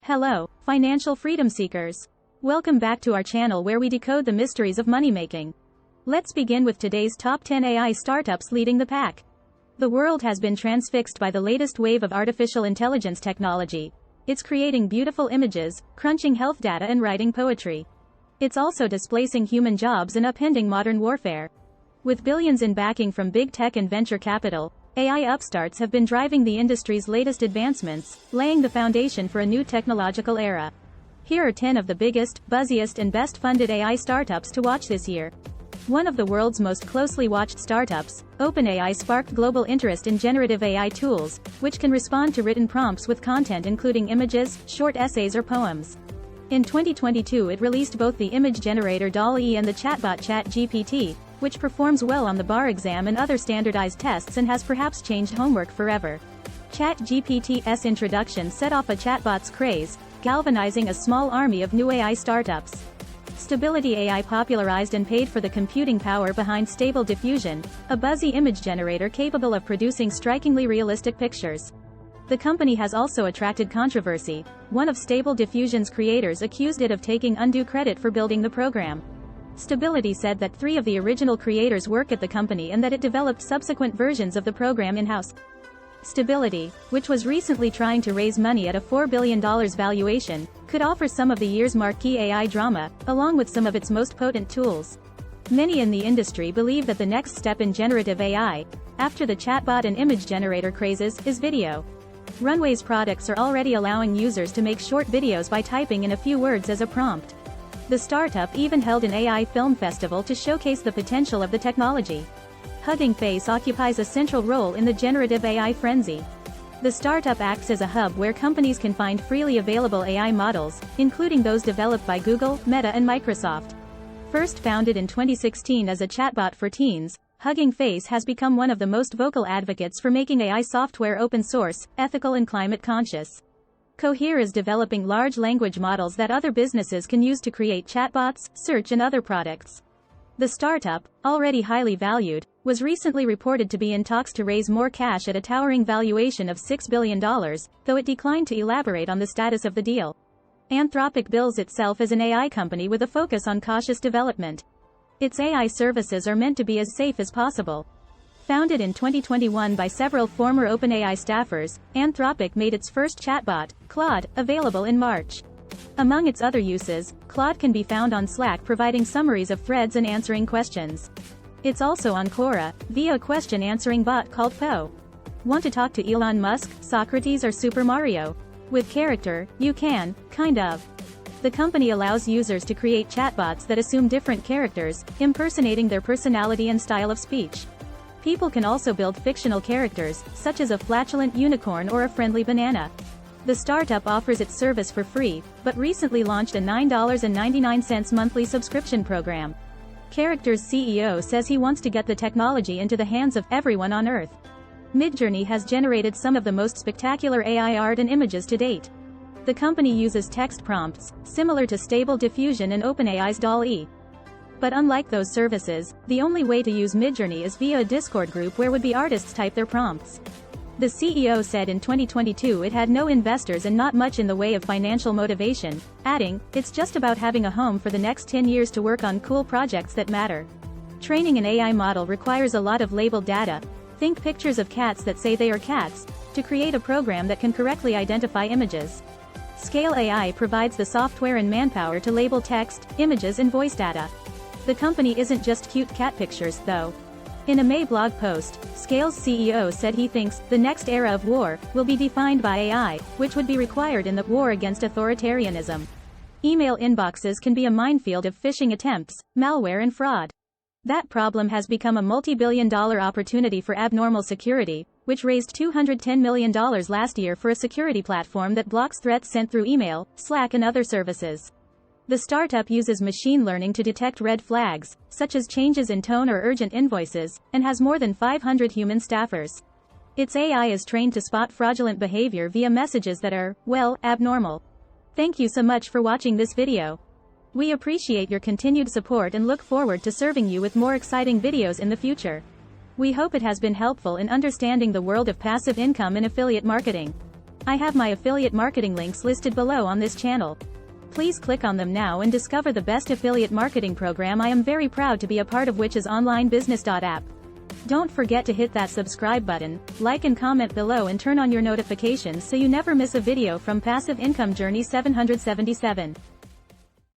Hello, financial freedom seekers. Welcome back to our channel where we decode the mysteries of money making. Let's begin with today's top 10 AI startups leading the pack. The world has been transfixed by the latest wave of artificial intelligence technology. It's creating beautiful images, crunching health data and writing poetry. It's also displacing human jobs and upending modern warfare. With billions in backing from big tech and venture capital, AI upstarts have been driving the industry's latest advancements, laying the foundation for a new technological era. Here are 10 of the biggest, buzziest and best-funded AI startups to watch this year. One of the world's most closely watched startups, OpenAI sparked global interest in generative AI tools, which can respond to written prompts with content including images, short essays or poems. In 2022 it released both the image generator DALL-E and the chatbot ChatGPT, which performs well on the bar exam and other standardized tests and has perhaps changed homework forever. ChatGPT's introduction set off a chatbot's craze, galvanizing a small army of new AI startups. Stability AI popularized and paid for the computing power behind Stable Diffusion, a buzzy image generator capable of producing strikingly realistic pictures. The company has also attracted controversy. One of Stable Diffusion's creators accused it of taking undue credit for building the program. Stability said that 3 of the original creators work at the company and that it developed subsequent versions of the program in-house. Stability, which was recently trying to raise money at a $4 billion valuation, could offer some of the year's marquee AI drama, along with some of its most potent tools. Many in the industry believe that the next step in generative AI, after the chatbot and image generator crazes, is video. Runway's products are already allowing users to make short videos by typing in a few words as a prompt. The startup even held an AI film festival to showcase the potential of the technology. Hugging Face occupies a central role in the generative AI frenzy. The startup acts as a hub where companies can find freely available AI models, including those developed by Google, Meta and Microsoft. First founded in 2016 as a chatbot for teens, Hugging Face has become one of the most vocal advocates for making AI software open source, ethical and climate conscious. Cohere is developing large language models that other businesses can use to create chatbots, search and other products. The startup, already highly valued, was recently reported to be in talks to raise more cash at a towering valuation of $6 billion, though it declined to elaborate on the status of the deal. Anthropic bills itself as an AI company with a focus on cautious development. Its AI services are meant to be as safe as possible. Founded in 2021 by several former OpenAI staffers, Anthropic made its first chatbot, Claude, available in March. Among its other uses, Claude can be found on Slack providing summaries of threads and answering questions. It's also on Quora, via a question-answering bot called Poe. Want to talk to Elon Musk, Socrates or Super Mario? With Character, you can, kind of. The company allows users to create chatbots that assume different characters, impersonating their personality and style of speech. People can also build fictional characters, such as a flatulent unicorn or a friendly banana. The startup offers its service for free, but recently launched a $9.99 monthly subscription program. Character's CEO says he wants to get the technology into the hands of everyone on Earth. Midjourney has generated some of the most spectacular AI art and images to date. The company uses text prompts, similar to Stable Diffusion and OpenAI's DALL-E. But unlike those services, the only way to use Midjourney is via a Discord group where would-be artists type their prompts. The CEO said in 2022 it had no investors and not much in the way of financial motivation, adding, "It's just about having a home for the next 10 years to work on cool projects that matter." Training an AI model requires a lot of labeled data, think pictures of cats that say they are cats, to create a program that can correctly identify images. Scale AI provides the software and manpower to label text, images and voice data. The company isn't just cute cat pictures, though. In a May blog post, Scale's CEO said he thinks the next era of war will be defined by AI, which would be required in the war against authoritarianism. Email inboxes can be a minefield of phishing attempts, malware and fraud. That problem has become a multi-billion-dollar opportunity for Abnormal Security, which raised $210 million last year for a security platform that blocks threats sent through email, Slack and other services. The startup uses machine learning to detect red flags, such as changes in tone or urgent invoices, and has more than 500 human staffers. Its AI is trained to spot fraudulent behavior via messages that are, well, abnormal. Thank you so much for watching this video. We appreciate your continued support and look forward to serving you with more exciting videos in the future. We hope it has been helpful in understanding the world of passive income and affiliate marketing. I have my affiliate marketing links listed below on this channel. Please click on them now and discover the best affiliate marketing program I am very proud to be a part of, which is onlinebusiness.app. Don't forget to hit that subscribe button, like and comment below, and turn on your notifications so you never miss a video from Passive Income Journey 777.